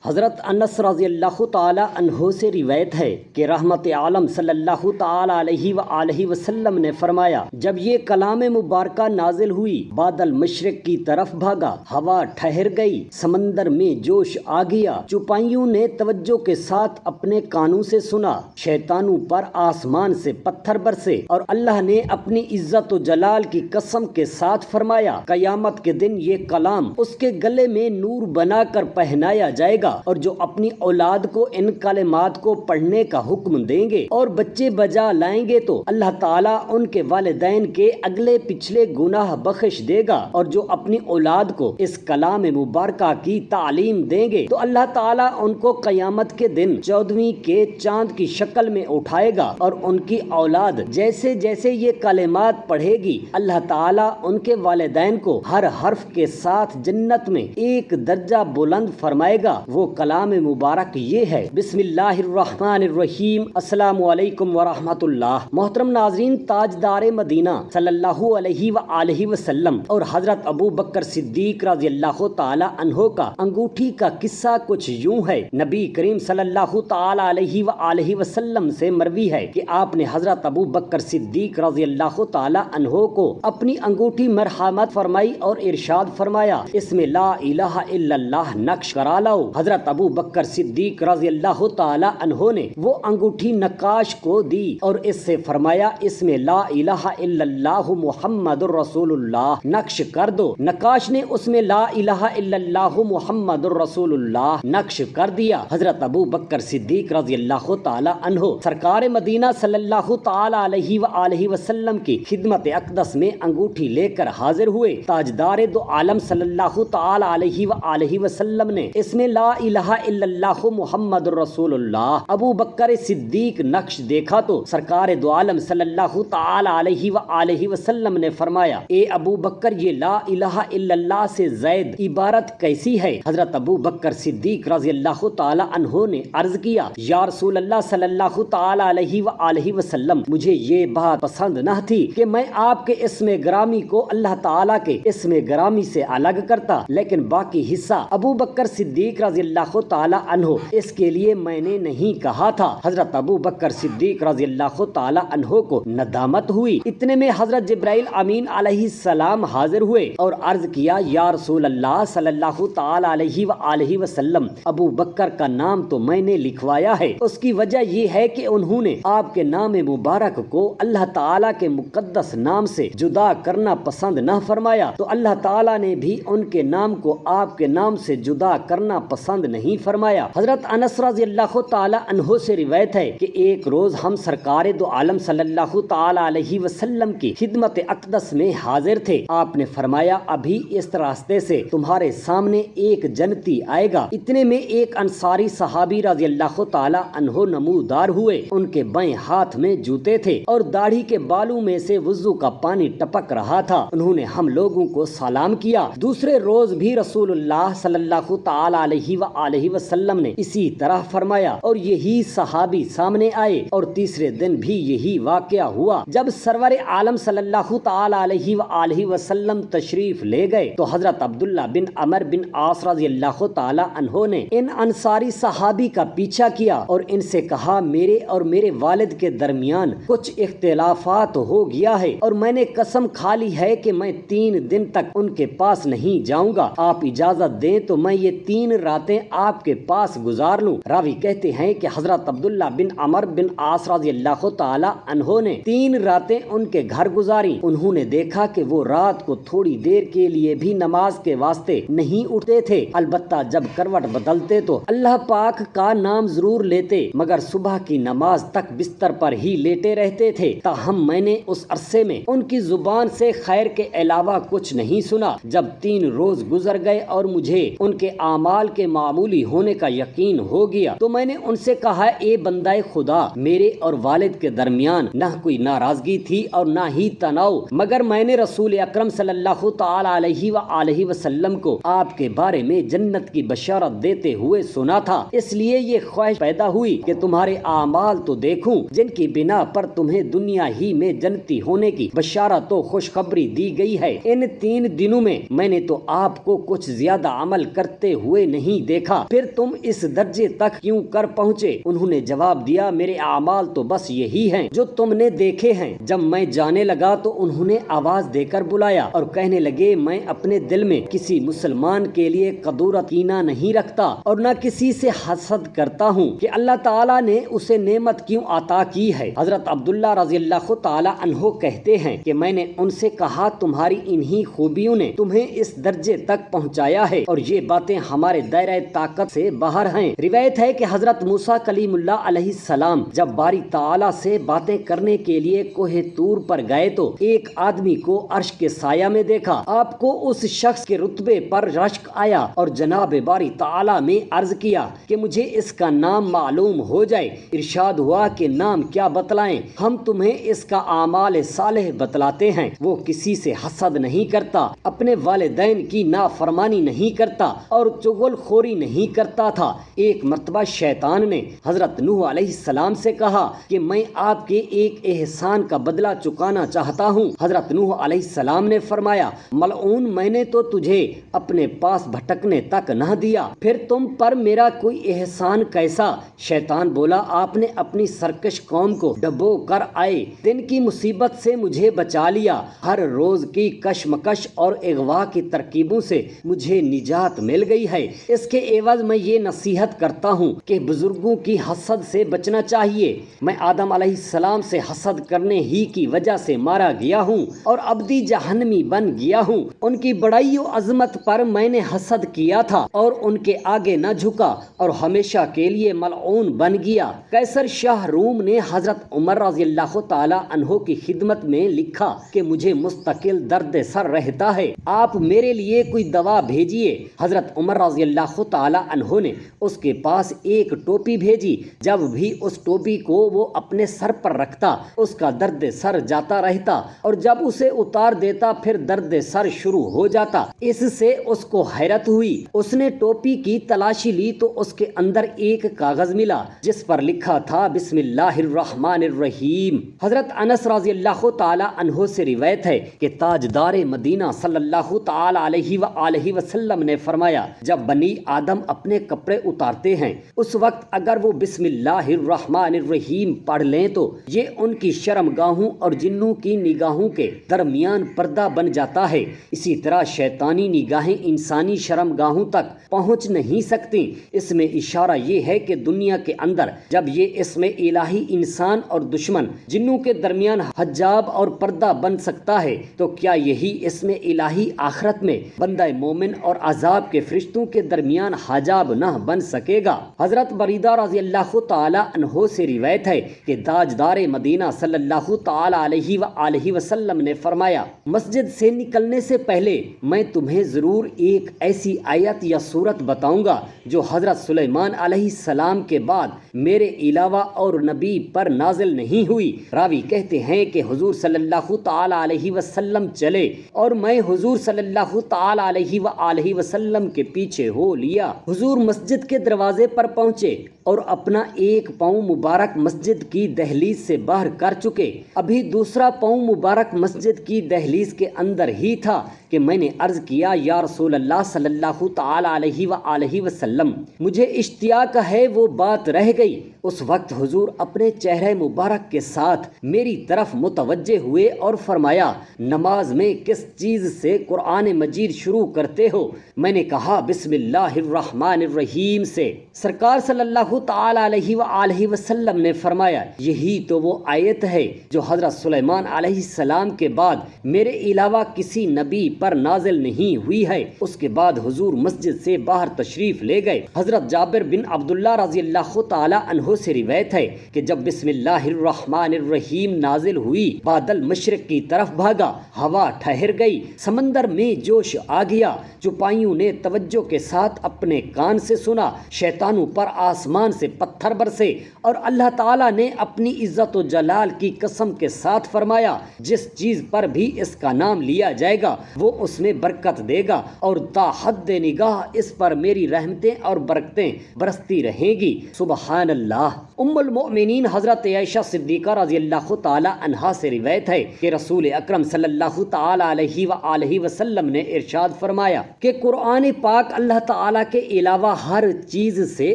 حضرت انس رضی اللہ تعالی عنہ سے روایت ہے کہ رحمت عالم صلی اللہ تعالی علیہ وآلہ وسلم نے فرمایا، جب یہ کلام مبارکہ نازل ہوئی، بادل مشرق کی طرف بھاگا، ہوا ٹھہر گئی، سمندر میں جوش آ گیا، چوپائیوں نے توجہ کے ساتھ اپنے کانوں سے سنا، شیطانوں پر آسمان سے پتھر برسے، اور اللہ نے اپنی عزت و جلال کی قسم کے ساتھ فرمایا، قیامت کے دن یہ کلام اس کے گلے میں نور بنا کر پہنایا جائے گا، اور جو اپنی اولاد کو ان کلمات کو پڑھنے کا حکم دیں گے اور بچے بجا لائیں گے تو اللہ تعالیٰ ان کے والدین کے اگلے پچھلے گناہ بخش دے گا، اور جو اپنی اولاد کو اس کلام مبارکہ کی تعلیم دیں گے تو اللہ تعالیٰ ان کو قیامت کے دن 14ویں کے چاند کی شکل میں اٹھائے گا، اور ان کی اولاد جیسے جیسے یہ کلمات پڑھے گی اللہ تعالیٰ ان کے والدین کو ہر حرف کے ساتھ جنت میں ایک درجہ بلند فرمائے گا۔ وہ کلام مبارک یہ ہے، بسم اللہ الرحمن الرحیم، السلام علیکم ورحمۃ اللہ۔ محترم ناظرین، تاجدار مدینہ صلی اللہ علیہ وآلہ وسلم اور حضرت ابو بکر صدیق رضی اللہ تعالی عنہ کا انگوٹھی کا قصہ کچھ یوں ہے۔ نبی کریم صلی اللہ تعالی علیہ وآلہ وسلم سے مروی ہے کہ آپ نے حضرت ابو بکر صدیق رضی اللہ تعالی عنہ کو اپنی انگوٹھی مرحمت فرمائی اور ارشاد فرمایا، اس میں لا الہ الا اللہ نقش کرا لاؤ۔ حضرت ابو بکر صدیق رضی اللہ تعالی عنہ نے وہ انگوٹھی نقاش کو دی اور اس سے فرمایا، اس میں لا الہ الا اللہ محمد الرسول اللہ نقش کر دو۔ نقاش نے اس میں لا الہ الا اللہ محمد الرسول اللہ نقش کر دیا۔ حضرت ابو بکر صدیق رضی اللہ تعالی عنہ سرکار مدینہ صلی اللہ تعالی علیہ وآلہ وسلم کی خدمت اقدس میں انگوٹھی لے کر حاضر ہوئے۔ تاجدار دو عالم صلی اللہ تعالی علیہ وآلہ وسلم نے اس میں لا الہ الا اللہ محمد الرسول اللہ ابو بکر صدیق نقش دیکھا تو سرکار دو عالم صلی اللہ تعالی علیہ وآلہ وسلم نے فرمایا، اے ابو بکر، یہ لا الہ الا اللہ سے زائد عبارت کیسی ہے؟ حضرت ابو بکر صدیق رضی اللہ تعالی عنہ نے عرض کیا، یا رسول اللہ صلی اللہ تعالی علیہ وآلہ وسلم، مجھے یہ بات پسند نہ تھی کہ میں آپ کے اسم گرامی کو اللہ تعالی کے اسم گرامی سے الگ کرتا، لیکن باقی حصہ ابو بکر صدیق رضی اللہ تعالی عنہ اس کے لیے میں نے نہیں کہا تھا۔ حضرت ابو بکر صدیق رضی اللہ تعالی عنہ کو ندامت ہوئی۔ اتنے میں حضرت جبرائیل امین علیہ السلام حاضر ہوئے اور عرض کیا، یا رسول اللہ صلی اللہ تعالی علیہ وآلہ وسلم، ابو بکر کا نام تو میں نے لکھوایا ہے، اس کی وجہ یہ ہے کہ انہوں نے آپ کے نام مبارک کو اللہ تعالی کے مقدس نام سے جدا کرنا پسند نہ فرمایا، تو اللہ تعالی نے بھی ان کے نام کو آپ کے نام سے جدا کرنا پسند نہیں فرمایا۔ حضرت انس رضی اللہ تعالی عنہ سے روایت ہے کہ ایک روز ہم سرکار دو عالم صلی اللہ تعالی علیہ وسلم کی خدمت اقدس میں حاضر تھے۔ آپ نے فرمایا، ابھی اس راستے سے تمہارے سامنے ایک جنتی آئے گا۔ اتنے میں ایک انصاری صحابی رضی اللہ تعالی عنہ نمودار ہوئے۔ ان کے بائیں ہاتھ میں جوتے تھے اور داڑھی کے بالوں میں سے وضو کا پانی ٹپک رہا تھا۔ انہوں نے ہم لوگوں کو سلام کیا۔ دوسرے روز بھی رسول اللہ صلی اللہ تعالی علیہ وآلہ وسلم نے اسی طرح فرمایا اور یہی صحابی سامنے آئے، اور تیسرے دن بھی یہی واقعہ ہوا۔ جب سرور عالم صلی اللہ تعالی علیہ وآلہ وسلم تشریف لے گئے تو حضرت عبداللہ بن عمر بن عاص رضی اللہ تعالی عنہ نے ان انصاری صحابی کا پیچھا کیا اور ان سے کہا، میرے اور میرے والد کے درمیان کچھ اختلافات ہو گیا ہے، اور میں نے قسم کھا لی ہے کہ میں 3 دن تک ان کے پاس نہیں جاؤں گا۔ آپ اجازت دیں تو میں یہ 3 راتیں آپ کے پاس گزار لوں۔ راوی کہتے ہیں کہ حضرت عبداللہ بن عمر بن عاص رضی اللہ تعالی عنہ نے 3 راتیں ان کے گھر گزاری۔ انہوں نے دیکھا کہ وہ رات کو تھوڑی دیر کے لیے بھی نماز کے واسطے نہیں اٹھتے تھے، البتہ جب کروٹ بدلتے تو اللہ پاک کا نام ضرور لیتے، مگر صبح کی نماز تک بستر پر ہی لیٹے رہتے تھے۔ تاہم میں نے اس عرصے میں ان کی زبان سے خیر کے علاوہ کچھ نہیں سنا۔ جب 3 روز گزر گئے اور مجھے ان کے اعمال کے معمولی ہونے کا یقین ہو گیا تو میں نے ان سے کہا، اے بندہ خدا، میرے اور والد کے درمیان نہ کوئی ناراضگی تھی اور نہ ہی تناؤ، مگر میں نے رسول اکرم صلی اللہ تعالی علیہ وآلہ وسلم کو آپ کے بارے میں جنت کی بشارت دیتے ہوئے سنا تھا، اس لیے یہ خواہش پیدا ہوئی کہ تمہارے اعمال تو دیکھوں جن کی بنا پر تمہیں دنیا ہی میں جنتی ہونے کی بشارت و خوشخبری دی گئی ہے۔ ان 3 دنوں میں نے تو آپ کو کچھ زیادہ عمل کرتے ہوئے نہیں دیکھا پھر تم اس درجے تک کیوں کر پہنچے؟ انہوں نے جواب دیا میرے اعمال تو بس یہی ہیں جو تم نے دیکھے ہیں۔ جب میں جانے لگا تو انہوں نے آواز دے کر بلایا اور کہنے لگے میں اپنے دل میں کسی مسلمان کے لیے قدورت کینہ نہیں رکھتا اور نہ کسی سے حسد کرتا ہوں کہ اللہ تعالیٰ نے اسے نعمت کیوں عطا کی ہے۔ حضرت عبداللہ رضی اللہ تعالیٰ عنہ کہتے ہیں کہ میں نے ان سے کہا تمہاری انہی خوبیوں نے تمہیں اس درجے تک پہنچایا ہے اور یہ باتیں ہمارے دائرہ طاقت سے باہر ہیں۔ روایت ہے کہ حضرت موسیٰ کلیم اللہ علیہ السلام جب باری تعالیٰ سے باتیں کرنے کے لیے کوہ طور پر گئے تو ایک آدمی کو عرش کے سایہ میں دیکھا۔ آپ کو اس شخص کے رتبے پر رشک آیا اور جناب باری تعالیٰ میں عرض کیا کہ مجھے اس کا نام معلوم ہو جائے۔ ارشاد ہوا کہ نام کیا بتلائیں؟ ہم تمہیں اس کا اعمال صالح بتلاتے ہیں۔ وہ کسی سے حسد نہیں کرتا، اپنے والدین کی نافرمانی نہیں کرتا اور چغل خوری نہیں کرتا تھا۔ ایک مرتبہ شیطان نے حضرت نوح علیہ السلام سے کہا کہ میں آپ کے ایک احسان کا بدلہ چکانا چاہتا ہوں۔ حضرت نوح علیہ السلام نے فرمایا ملعون میں نے تو تجھے اپنے پاس بھٹکنے تک نہ دیا، پھر تم پر میرا کوئی احسان کیسا؟ شیطان بولا آپ نے اپنی سرکش قوم کو ڈبو کر آئے دن کی مصیبت سے مجھے بچا لیا، ہر روز کی کشمکش اور اغوا کی ترکیبوں سے مجھے نجات مل گئی ہے۔ اس کے عوض میں یہ نصیحت کرتا ہوں کہ بزرگوں کی حسد سے بچنا چاہیے۔ میں آدم علیہ السلام سے حسد کرنے ہی کی وجہ سے مارا گیا ہوں اور ابدی جہنمی بن گیا ہوں۔ ان کی بڑائی و عظمت پر میں نے حسد کیا تھا اور ان کے آگے نہ جھکا اور ہمیشہ کے لیے ملعون بن گیا۔ قیصر شاہ روم نے حضرت عمر رضی اللہ تعالی عنہ کی خدمت میں لکھا کہ مجھے مستقل درد سر رہتا ہے، آپ میرے لیے کوئی دوا بھیجیے۔ حضرت عمر رضی اللہ تعالی عنہ نے اس کے پاس ایک ٹوپی بھیجی، جب بھی اس ٹوپی کو وہ اپنے سر پر رکھتا اس کا درد سر جاتا رہتا اور جب اسے اتار دیتا پھر درد سر شروع ہو جاتا۔ اس سے اس کو حیرت ہوئی، اس نے ٹوپی کی تلاشی لی تو اس کے اندر ایک کاغذ ملا جس پر لکھا تھا بسم اللہ الرحمن الرحیم۔ حضرت انس رضی اللہ تعالی عنہ سے روایت ہے کہ تاجدار مدینہ صلی اللہ تعالی علیہ وآلہ وسلم نے فرمایا جب بنی آدم اپنے کپڑے اتارتے ہیں اس وقت اگر وہ بسم اللہ الرحمن الرحیم پڑھ لیں تو یہ ان کی شرم گاہوں اور جنوں کی نگاہوں کے درمیان پردہ بن جاتا ہے۔ اسی طرح شیطانی نگاہیں انسانی شرم گاہوں تک پہنچ نہیں سکتی۔ اس میں اشارہ یہ ہے کہ دنیا کے اندر جب یہ اسم الہی انسان اور دشمن جنوں کے درمیان حجاب اور پردہ بن سکتا ہے تو کیا یہی اسم الہی آخرت میں بندہ مومن اور عذاب کے فرشتوں کے درمیان حجاب نہ بن سکے گا؟ حضرت بریدہ رضی اللہ تعالی عنہ سے روایت ہے کہ تاجدار مدینہ صلی اللہ تعالی علیہ وآلہ وسلم نے فرمایا مسجد سے نکلنے سے پہلے میں تمہیں ضرور ایک ایسی آیت یا سورت بتاؤں گا جو حضرت سلیمان علیہ السلام کے بعد میرے علاوہ اور نبی پر نازل نہیں ہوئی۔ راوی کہتے ہیں کہ حضور صلی اللہ تعالی علیہ وسلم چلے اور میں حضور صلی اللہ تعالی علیہ وآلہ وسلم کے پیچھے ہو لیا۔ حضور مسجد کے دروازے پر پہنچے اور اپنا ایک پاؤں مبارک مسجد کی دہلیز سے باہر کر چکے، ابھی دوسرا پاؤں مبارک مسجد کی دہلیز کے اندر ہی تھا کہ میں نے عرض کیا یا رسول اللہ صلی اللہ تعالی علیہ وآلہ وسلم مجھے اشتیاق ہے وہ بات رہ گئی۔ اس وقت حضور اپنے چہرے مبارک کے ساتھ میری طرف متوجہ ہوئے اور فرمایا نماز میں کس چیز سے قرآن مجید شروع کرتے ہو؟ میں نے کہا بسم اللہ الرحمن الرحیم سے۔ سرکار صلی اللہ تعالی علیہ وآلہ وسلم نے فرمایا یہی تو وہ آیت ہے جو حضرت سلیمان علیہ السلام کے بعد میرے علاوہ کسی نبی پر نازل نہیں ہوئی ہے۔ اس کے بعد حضور مسجد سے باہر تشریف لے گئے۔ حضرت جابر بن عبداللہ رضی اللہ تعالی عنہ سے روایت ہے کہ جب بسم اللہ الرحمن الرحیم نازل ہوئی بادل مشرق کی طرف بھاگا، ہوا ٹھہر گئی، سمندر میں جوش آ گیا۔ چوپائیوں نے توجہ کے ساتھ اپنے کان سے سنا، شیطانوں پر آسمان آسمان سے پتھر برسے، اور اللہ تعالیٰ نے اپنی عزت و جلال کی قسم کے ساتھ فرمایا جس چیز پر بھی اس کا نام لیا جائے گا وہ اس میں برکت دے گا، اور تا حد نگاہ اس پر میری رحمتیں اور برکتیں برستی رہیں گی۔ سبحان اللہ۔ ام المؤمنین حضرت عائشہ صدیقہ رضی اللہ تعالی عنہا سے روایت ہے کہ رسول اکرم صلی اللہ تعالی علیہ وآلہ وسلم نے ارشاد فرمایا کہ قرآن پاک اللہ تعالیٰ کے علاوہ ہر چیز سے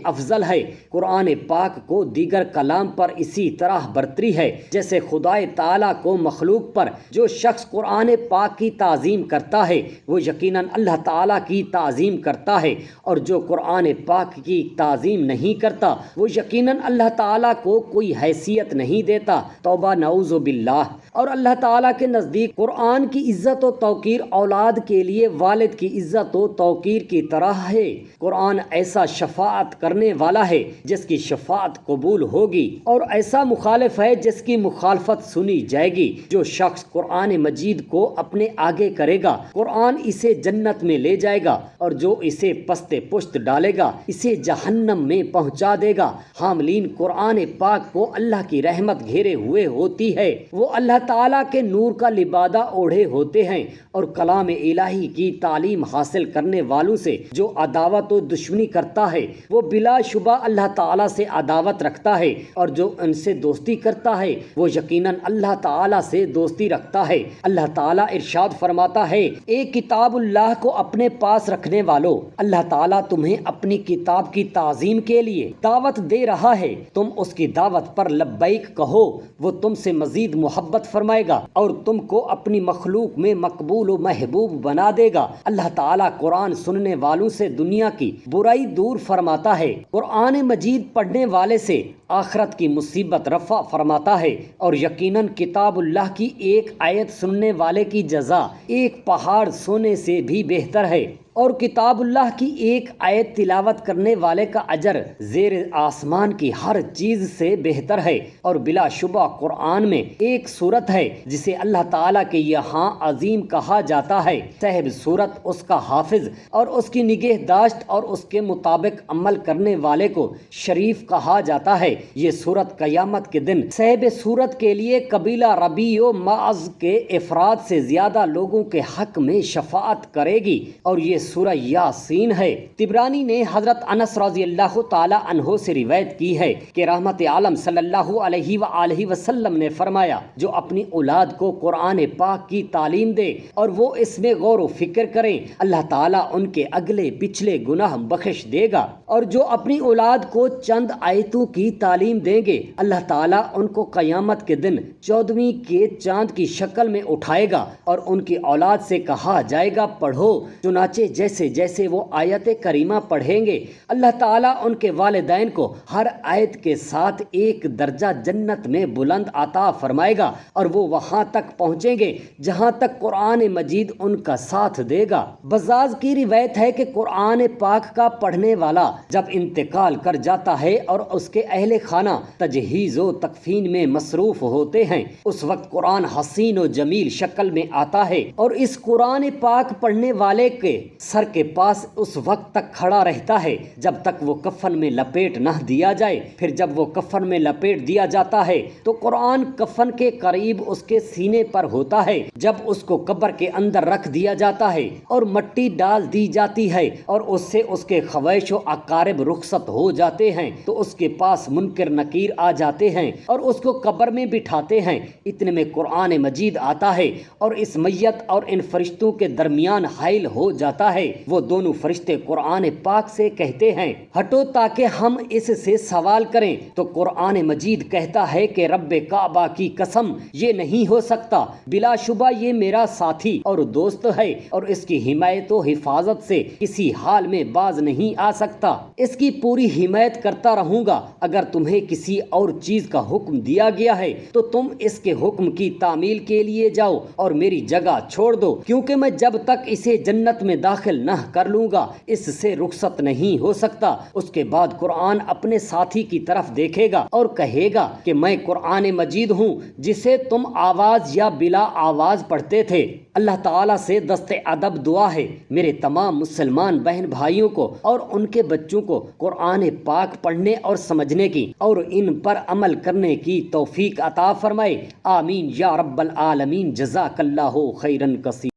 افضل ہے۔ قرآن پاک کو دیگر کلام پر اسی طرح برتری ہے جیسے خدائے تعالیٰ کو مخلوق پر۔ جو شخص قرآن پاک کی تعظیم کرتا ہے وہ یقیناً اللہ تعالیٰ کی تعظیم کرتا ہے، اور جو قرآن پاک کی تعظیم نہیں کرتا وہ یقیناً اللہ تعالیٰ کو کوئی حیثیت نہیں دیتا۔ توبہ نعوذ باللہ۔ اور اللہ تعالیٰ کے نزدیک قرآن کی عزت و توقیر اولاد کے لیے والد کی عزت و توقیر کی طرح ہے۔ قرآن ایسا شفاعت کرنے والا ہے جس کی شفاعت قبول ہوگی، اور ایسا مخالف ہے جس کی مخالفت سنی جائے گی۔ جو شخص قرآن مجید کو اپنے آگے کرے گا قرآن اسے جنت میں لے جائے گا، اور جو اسے پست پشت ڈالے گا اسے جہنم میں پہنچا دے گا۔ حاملین قرآن پاک کو اللہ کی رحمت گھیرے ہوئے ہوتی ہے، وہ اللہ تعالیٰ کے نور کا لبادہ اوڑھے ہوتے ہیں، اور کلام الہی کی تعلیم حاصل کرنے والوں سے جو عداوت و دشمنی کرتا ہے وہ بلا شبہ اللہ تعالیٰ سے عداوت رکھتا ہے، اور جو ان سے دوستی کرتا ہے وہ یقیناً اللہ تعالیٰ سے دوستی رکھتا ہے۔ اللہ تعالیٰ ارشاد فرماتا ہے، ایک کتاب اللہ کو اپنے پاس رکھنے والو، اللہ تعالیٰ تمہیں اپنی کتاب کی تعظیم کے لیے دعوت دے رہا ہے، تم اس کی دعوت پر لبیک کہو، وہ تم سے مزید محبت فرمائے گا اور تم کو اپنی مخلوق میں مقبول و محبوب بنا دے گا۔ اللہ تعالیٰ قرآن سننے والوں سے دنیا کی برائی دور فرماتا ہے، قرآن مجید پڑھنے والے سے آخرت کی مصیبت رفع فرماتا ہے، اور یقیناً کتاب اللہ کی ایک آیت سننے والے کی جزا ایک پہاڑ سونے سے بھی بہتر ہے، اور کتاب اللہ کی ایک آیت تلاوت کرنے والے کا اجر زیر آسمان کی ہر چیز سے بہتر ہے۔ اور بلا شبہ قرآن میں ایک سورت ہے جسے اللہ تعالیٰ کے یہاں عظیم کہا جاتا ہے، صاحب سورت اس کا حافظ اور اس کی نگہداشت اور اس کے مطابق عمل کرنے والے کو شریف کہا جاتا ہے۔ یہ سورت قیامت کے دن صاحب سورت کے لیے قبیلہ ربیع و معز کے افراد سے زیادہ لوگوں کے حق میں شفاعت کرے گی، اور یہ سورہ یاسین ہے۔ طبرانی نے حضرت انس رضی اللہ تعالی عنہ سے روایت کی ہے کہ رحمت عالم صلی اللہ علیہ وآلہ وسلم نے فرمایا، جو اپنی اولاد کو قرآن پاک کی تعلیم دے اور وہ اس میں غور و فکر کریں، اللہ تعالیٰ ان کے اگلے پچھلے گناہ بخش دے گا، اور جو اپنی اولاد کو چند آیتوں کی تعلیم دیں گے اللہ تعالیٰ ان کو قیامت کے دن 14ویں کے چاند کی شکل میں اٹھائے گا، اور ان کی اولاد سے کہا جائے گا پڑھو، چنانچہ جیسے جیسے وہ آیت کریمہ پڑھیں گے اللہ تعالیٰ ان کے والدین کو ہر آیت کے ساتھ ایک درجہ جنت میں بلند عطا فرمائے گا، اور وہ وہاں تک پہنچیں گے جہاں تک قرآن مجید ان کا ساتھ دے گا۔ بزاز کی روایت ہے کہ قرآن پاک کا پڑھنے والا جب انتقال کر جاتا ہے اور اس کے اہل خانہ تجہیز و تکفین میں مصروف ہوتے ہیں، اس وقت قرآن حسین و جمیل شکل میں آتا ہے، اور اس قرآن پاک پڑھنے والے کے سر کے پاس اس وقت تک کھڑا رہتا ہے جب تک وہ کفن میں لپیٹ نہ دیا جائے۔ پھر جب وہ کفن میں لپیٹ دیا جاتا ہے تو قرآن کفن کے قریب اس کے سینے پر ہوتا ہے۔ جب اس کو قبر کے اندر رکھ دیا جاتا ہے اور مٹی ڈال دی جاتی ہے اور اس سے اس کے خویش و اقارب رخصت ہو جاتے ہیں تو اس کے پاس منکر نکیر آ جاتے ہیں اور اس کو قبر میں بٹھاتے ہیں۔ اتنے میں قرآن مجید آتا ہے اور اس میت اور ان فرشتوں کے درمیان حائل ہو جاتا ہے۔ وہ دونوں فرشتے قرآن پاک سے کہتے ہیں، ہٹو تاکہ ہم اس سے سوال کریں، تو قرآن مجید کہتا ہے کہ رب کعبہ کی قسم یہ نہیں ہو سکتا، بلا شبہ یہ میرا ساتھی اور دوست ہے اور اس کی حمایت و حفاظت سے کسی حال میں باز نہیں آ سکتا، اس کی پوری حمایت کرتا رہوں گا۔ اگر تمہیں کسی اور چیز کا حکم دیا گیا ہے تو تم اس کے حکم کی تعمیل کے لیے جاؤ اور میری جگہ چھوڑ دو، کیونکہ میں جب تک اسے جنت میں داخل داخل نہ کر لوں گا اس سے رخصت نہیں ہو سکتا۔ اس کے بعد قرآن اپنے ساتھی کی طرف دیکھے گا اور کہے گا کہ میں قرآن مجید ہوں جسے تم آواز یا بلا آواز پڑھتے تھے۔ اللہ تعالیٰ سے دست ادب دعا ہے میرے تمام مسلمان بہن بھائیوں کو اور ان کے بچوں کو قرآن پاک پڑھنے اور سمجھنے کی اور ان پر عمل کرنے کی توفیق عطا فرمائے، آمین یا رب العالمین۔ جزاک اللہ خیرا کثیرا۔